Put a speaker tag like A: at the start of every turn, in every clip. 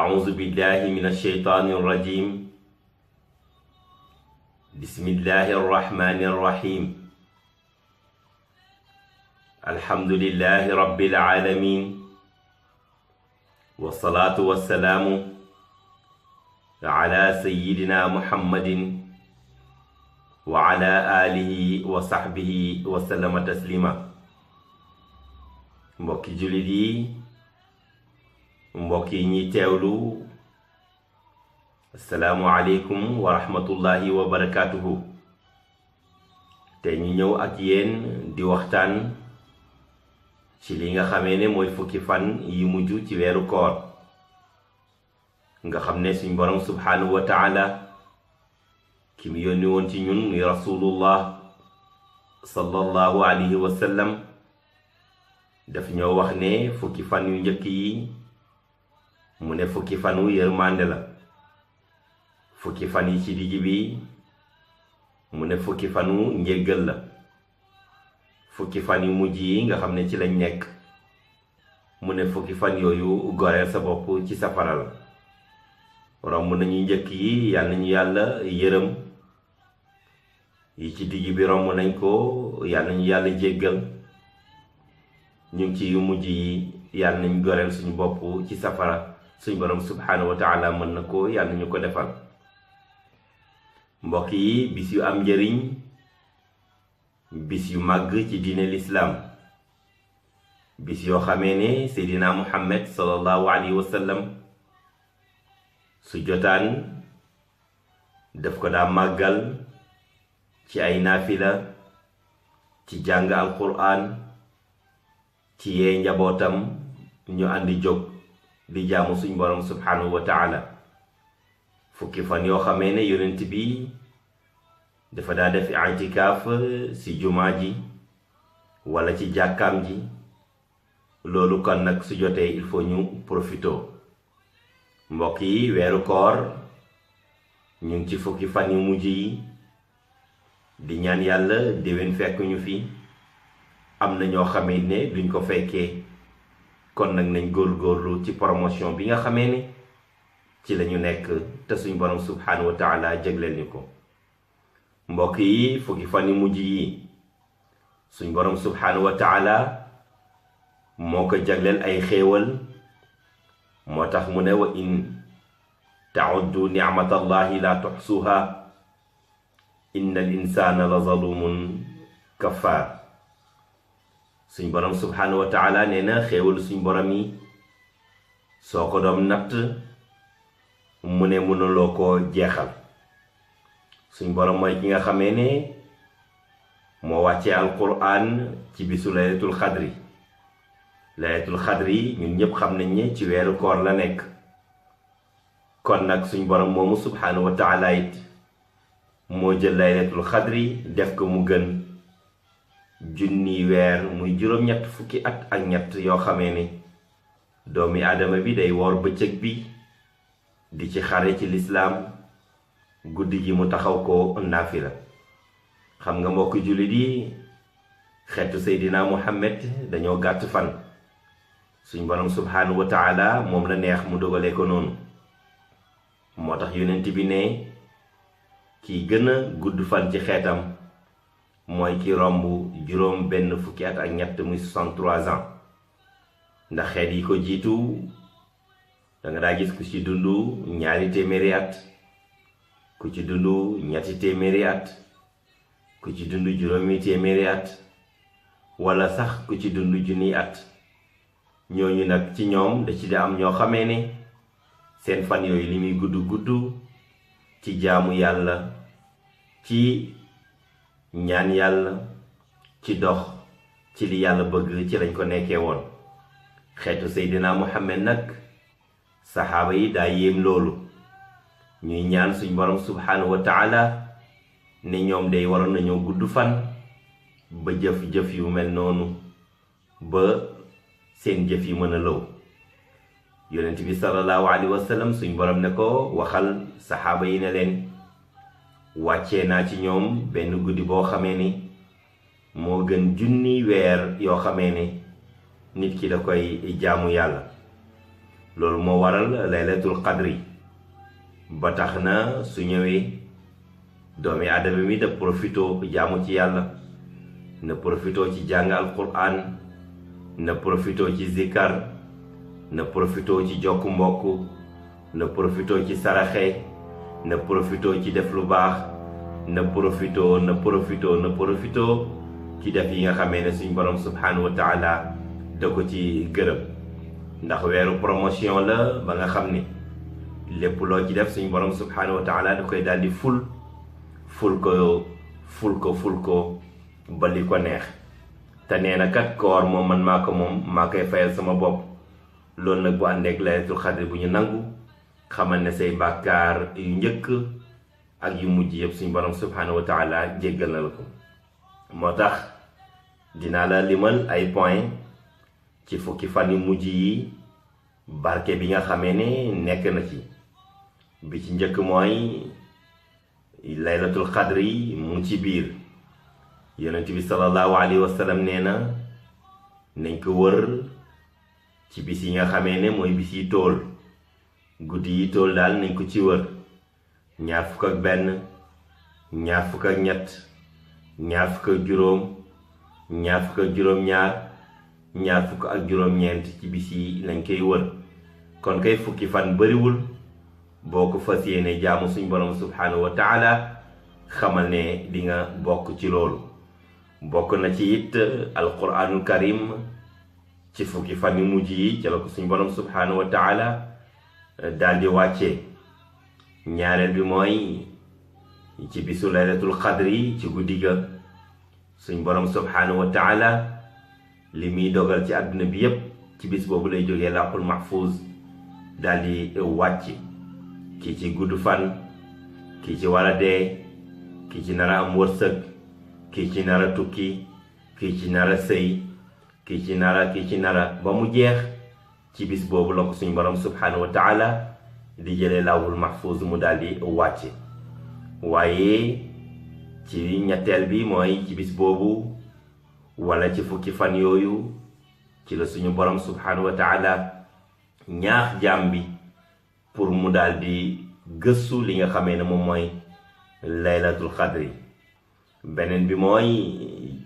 A: أعوذ بالله من الشيطان الرجيم بسم الله الرحمن الرحيم الحمد لله رب العالمين والصلاة والسلام على سيدنا محمد وعلى آله وصحبه وسلم تسليما mbokki jullit yi mbokk yi ñi teewlu asalaamu aleykum wa rahmatullahi wa barakaatuhu. te ñu ñëw ak yéen di waxtaan ci li nga xamee ne mooy fukki fan yi mujj ci weeru koor nga xam ne suñ borom subhaanahu wa taala ki mu yónni woon ci ñun muy rasulullah sallallahu alayhi wa sallam daf ñoo wax ne fukki fan yu njëkk yi mu ne fukki fanu yërmande la, fukki fan yi ci digg bi mu ne fukki fanu njéggal la, fukki fan yu mujj yi nga xam ne ci lañ nekk mu ne fukki fan yooyu goreel sa bopp ci safara la. romb nañu njëkk yi yal nañu yàlla yërëm, yi ci digg bi romb nañ ko yal nañu yàlla jéggal, ñu ngi ci yu mujj yi yal nañ goreel suñu bopp ci safara. suñ borom subhaanahu wa taala mën na ko yàlla ñu ko defal. mbokk yi bis yu am njëriñ, bis yu màgg ci diine lislaam, bis yoo xamee ne seydina muhammad sallallahu alayhi wa sallam su jotaan daf ko daa màggal ci ay naafila, ci jàng alquran, ci yee njabootam ñu àndi jóg di jaamu suñ borom subhanahu wa taala. fukki fan yoo xamee ne yonent bi dafa daa def i'tikaaf ci jumaa ji wala ci jàkkaam ji. loolu kon nag su jotee il faut ñu profito. mbokk yi weeru koor ñu ngi ci fukki fan yu mujj yi di ñaan yàlla déwén fekk ñu fi. am na ñoo xamee ne duñ ko fekkee, kon nag nañ góorgóorlu ci promotion bi nga xamee ne ci lañu nekk te suñ borom subhanahu wa taala jagleel ñu ko. mbokk yi fukki fan yu mujj yi suñ borom subhanahu wa taala moo ko jagleel ay xéewal. moo tax mu ne wa in ta'uddu ni'matallahi la tuhsuha inna al insana la zalumun kafar. suñ borom subhanahu wa taala nee na xéewal suñ borom yi soo ko doom natt mu ne mënuloo ko jeexal. suñ borom mooy ki nga xamee ne moo wàccee alquran ci bisu laylatul xadri. laylatul xadri ñun ñëpp xam nañ ne ci weeru koor la nekk. kon nag suñ borom moomu subhanahu wa taala it moo jël laylatul xadri def ko mu gën junni weer, muy juróom-ñett fukki at ak ñett yoo xamee ne doomi aadama bi day woor bëccëg bi di ci xare ci lislaam, guddi gi mu taxaw ko naafila. xam nga mbokk jullit yi xeetu seydina muhammad dañoo gàtt fan. suñ borom subhanahu wa taala moom la neex mu dogalee ko noonu. moo tax yonent bi ne kiy gën a gudd fan ci xeetam mooy ki romb juróom benn fukki at ak ñett, muy 63 ans. ndax xeet yi ko jiitu danga daa gis ku ci dund ñaari téeméeri at, ku ci dund ñetti téeméeri at, ku ci dund juróomi téeméeri at, wala sax ku ci dund junniy at. ñooñu nag ci ñoom da ci di am ñoo xamee ne seen fan yooyu li muy gudd gudd ci jaamu yàlla, ci ñaan yàlla, ci dox ci li yàlla bëgg ci lañ ko nekkee woon. xeetu seydina muhammad nag saxaaba yi daa yéem loolu. ñuy ñaan suñ borom subhanahu wa taala ne ñoom day waroon nañoo gudd fan ba jëf-jëf yu mel noonu, ba seen jëf yi mën a lëw. yonent bi sallallahu alayhi wa sallam suñ borom ne ko waxal saxaaba yi ne leen wàccee naa ci ñoom benn guddi boo xamee ni moo gën junni weer yoo xamee ne nit ki da koy jaamu yàlla. loolu moo waral laylatul qadri ba tax na su ñëwee doomi aadama mi da profito jaamu ci yàlla, na profito ci jàng alquran, na profito ci zikar, na profito ci jokk mbokk, na profito ci saraxe, na profito ci def lu baax, na profito ci def yi nga xamee ne suñ borom subhanahu wa taala da ko ci gërëm, ndax weeru promotion la ba nga xam ni lépp loo ci def suñ borom subhanahu wa taala da koy daal di ful ko ba li ko neex. te nee na kat koor moom man maa koy fayal sama bopp. loolu nag bu àndeek laylatul xadri bu ñu nangu, xamal ne say bàkkaar yu njëkk ak yu mujj yëpp suñ borom subhanahu wa taala jéggal na la ko. moo tax dinaa la limal ay point ci fukki fan yu mujj yi barke bi nga xamee ne nekk na ci. bi ci njëkk mooy laylatul xadri mu ngi ci biir. yonent bi sallallahu alayhi wa sallam nee na nañ ko wër ci bis yi nga xamee ne mooy bis yi tool, guddi yi tool daal nañ ko ci wër. 21, 23, 24, 25, 26, ci bis yi lañ koy wër. kon kay fukki fan bariwul boo ko fas yéene jaamu suñ borom subhanahu wa taala, xamal ne di nga bokk ci loolu. bokk na ci it alquranul karim ci fukki fan yu mujj yi ci la ko suñ borom subhanahu wa taala daal di wàccee. ñaareel bi mooy ci bisu laylatul xadri ci guddi ga suñ borom subhanahu wa taala li muy dogal ci àdduna bi yépp ci bis boobu lay jógee lawhul mahfuz daal di wàcc. kii ci gudd fan, kii ci war a dee, kii ci nar a am wërsëg, kii ci nar a tukki, kii ci nar a sëy, kii ci nara ba mu jeex ci bis boobu la ko suñ borom subhanahu wa taala di jëlee lawhul mahfuz mu daal di wàcce. waaye ci ñetteel bi mooy ci bis boobu wala ci fukki fan yooyu ci la suñu borom subhanahu wa taala ñaax jaam bi pour mu daal di gëstu li nga xamee ne moom mooy laylatul xadri. beneen bi mooy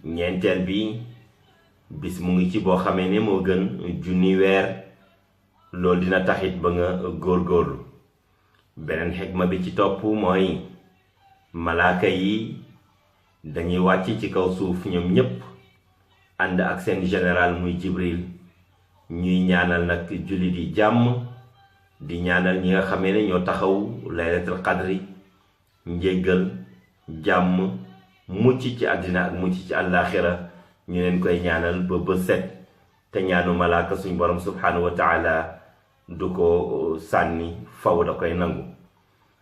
A: ñeenteel bi bis mu ngi ci boo xamee ne moo gën junni weer. loolu dina taxit ba nga góorgóorlu. beneen xikma bi ci topp mooy malaaka yi dañuy wàcc ci kaw suuf ñoom ñépp ànd ak seen général muy Jibril, ñuy ñaanal nag jullit yi jàmm, di ñaanal ñi nga xamee ne ñoo taxaw laylatul qadri njéggal, jàmm, mucc ci àddina ak mucc ci àllaaxira. ñu leen koy ñaanal ba bët set, te ñaanu malaaka suñ borom subhanahu wa taala du ko sànni, faw da koy nangu.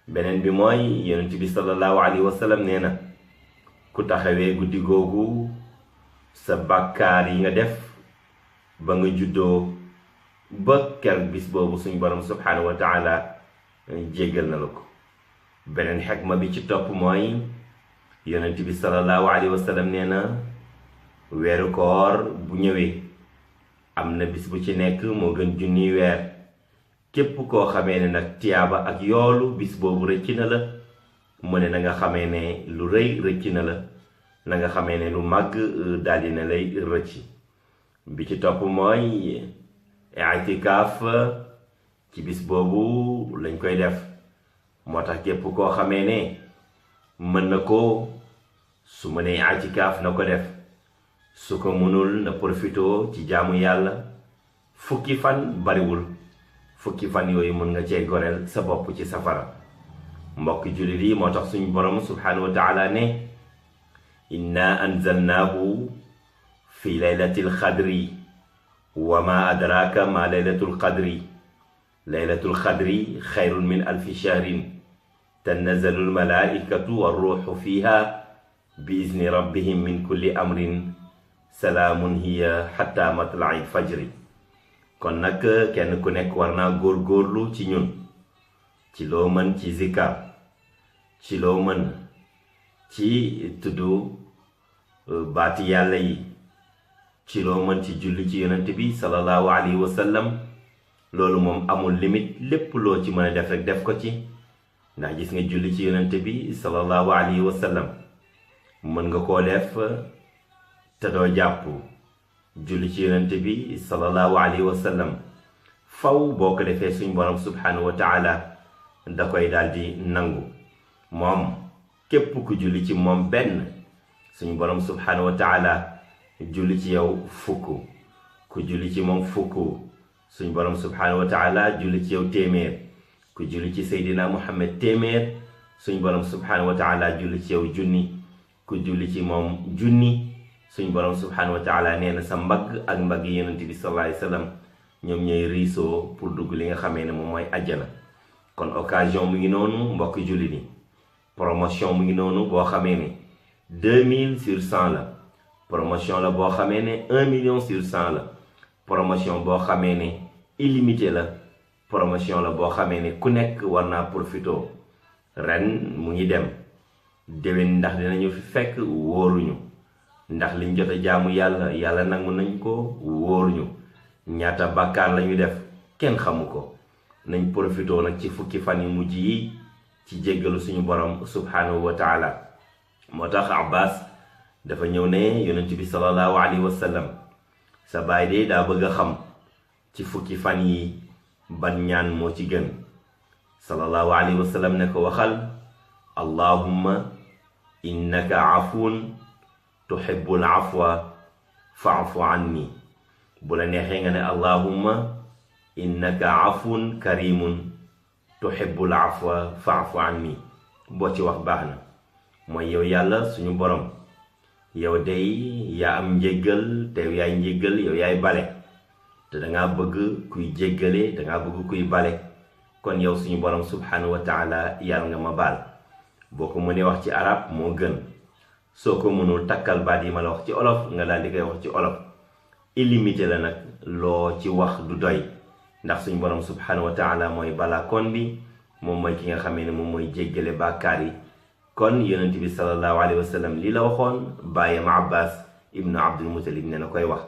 A: beneen bi mooy yonent bi sallallahu alayhi wa sallam nee na ku taxawee guddi googu sa bàkkaar yi nga def ba nga juddoo ba ker bis boobu suñ borom subhanahu wa taala jéggal na la ko. beneen xikma bi ci topp mooy yonent bi sallallahu alayhi wa sallam nee na weeru koor bu ñëwee am na bis bu ci nekk moo gën junniy weer. képp koo xamee ne nag tiyaaba ak yoolu bis boobu rëcc na la, mu ne na nga xamee ne lu rëy rëcc na la, na nga xamee ne lu màgg daldi na lay rëcc. bi ci topp mooy i'tikaaf ci bis boobu lañ koy def. moo tax képp koo xamee ne mën na ko, su mënee i'tikaaf na ko def, su ko mënul na profitoo ci jaamu yàlla. fukki fan bariwul, fukki fan yooyu mën nga cee goreel sa bopp ci safara. mbokk jullit yi, moo tax suñu borom subhanahu wa taala ne inna anzalnaahu fi laylatil xadri wa ma adraka ma laylatul qadri laylatul xadri xayrun min alfi shahrin tanazzalu almalaikatu warruuxu fiha bi izni rabbihim min kulli amrin salaamun hiya xatta matlai fajri. kon nag kenn ku nekk war naa góorgóorlu ci ñun, ci loo mën ci zikar, ci loo mën ci tuddu baati yàlla yi, ci loo mën ci julli ci yonent bi sallallahu alayhi wa sallam, loolu moom amul limite, lépp loo ci mën a def rek def ko ci. ndax gis nga julli ci yonente bi sallallahu alayhi wa sallam mën nga koo def te doo jàpp. julli ci yonente bi sallallahu alayhi wa sallam faw boo ko defee suñ borom subhanahu wa taala da koy daal di nangu. moom képp ku julli ci moom benn, suñ borom subhanahu wa taala julli ci yow fukk. ku julli ci moom fukk, suñ borom subhanahu wa taala julli ci yow téeméer. ku julli ci Seydina Muhammad téeméer, suñ borom subhanahu wa taala julli ci yow junni. ku julli ci moom junni, suñ borom subhanahu wa taala nee na sa mbagg ak mbagg yonent bi sallallahu alayhi wa sallam ñoom ñooy riisoo pour dugg li nga xamee ne moom mooy àjjana. kon occasion mu ngi noonu mbokk julli ni, promotion mu ngi noonu boo xamee ne 2000 sur 100 la. promotion la boo xamee ne 1 million sur 100 la. promotion boo xamee ne illimité la. promotion la boo xamee ne ku nekk war naa profito. ren mu ngi dem, déwén ndax dinañu fi fekk wóoruñu. ndax liñ jot a jaamu yàlla nangu nañ ko wóoruñu. ñaata bàkkaar lañu def kenn xamu ko. nañ profito nag ci fukki fan yu mujj yi ci jéggalu suñu borom subhanahu wa taala. moo tax Abbas dafa ñëw ne yonent bi sallallahu alayhi wa sallam sa baay de daa bëgg a xam ci fukki fan yi ban ñaan moo ci gën. sallallahu alayhi wa sallam ne ko waxal allahumma innaka afuun tuhibbul afwa fa'fu anni. bu la neexee nga ne allahumma innaka afuun karimun tuhibbul afwa fa'fu anni. boo ci wax baax na. mooy yow yàlla suñu borom, yow day yaa am njéggal te yow yaay njéggal, yow yaay bale te dangaa bëgg kuy jéggale, dangaa bëgg kuy bale. kon yow suñu borom subhanahu wa taala yàlla nga ma baal. boo ko mënee wax ci arab moo gën, soo ko mënul takkal baat yi ma la wax ci olof nga daal di koy wax ci olof. illimité la nag, loo ci wax du doy, ndax suñu borom subhanahu wa taala mooy balaa kon bi, moom mooy ki nga xamee ne moom mooy jéggale bàkkaar yi. kon yonent bi sallallahu alayhi wa sallam lii la waxoon baayam Abbas ibnu Abdul Muttalib ne na koy wax.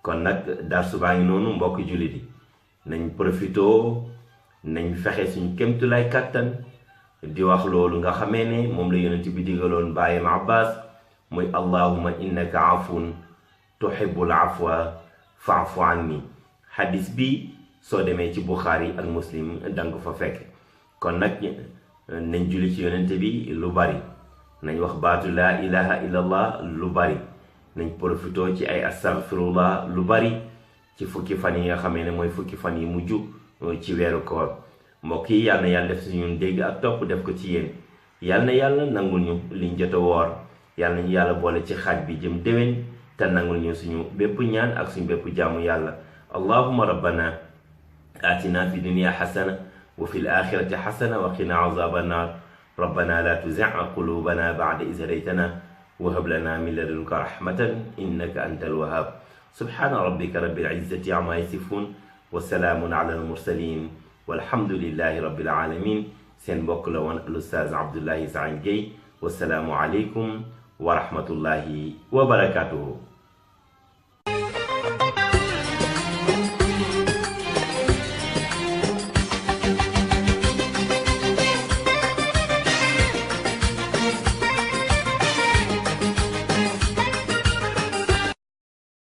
A: kon nag darsu baa ngi noonu mbokk jullit yi, nañ profitoo, nañ fexe suñ kémtulaay kàttan di wax loolu nga xamee ne moom la yonent bi digaloon baayam Abbas, muy allahumma innaka afuun tuhibbul afwa fa'fu anni. xadis bi soo demee ci Buxaari ak Muslim danga fa fekk. kon nag nañ julli ci yonent bi lu bari, nañ wax baatu laa ilaha illallah lu bari, nañ profitoo ci ay astaghfirullah lu bari ci fukki fan yi nga xamee ne mooy fukki fan yi mujj ci weeru koor. mbokk yi yàlla na yàlla def si ñun dégg ak topp def ko ci yéen. yàlla na yàlla nangul ñu liñ jot a woor, yàlla nañu yàlla boole ci xaaj bi jëm déwén te nangul ñu suñu bépp ñaan ak suñu bépp jaamu yàlla. allahumma rabbana atina fi dunya xasana wa fi l-axirati xasana wa qina azaba annar. rabbana la tuzigh qulubana ba'da idh hadaytana wa hab lana min ladunka rahmatan innaka antal wahhab. subhana rabbika rabbil izzati amma yasifun wa salaamun ala al-mursalin walhamdulillahi rabbil alamin. seen mbokk la woon al-Oustaz Abdoulaye Saïd Gueye. wassalaamu aleykum wa rahmatullahi wa barakatuhu.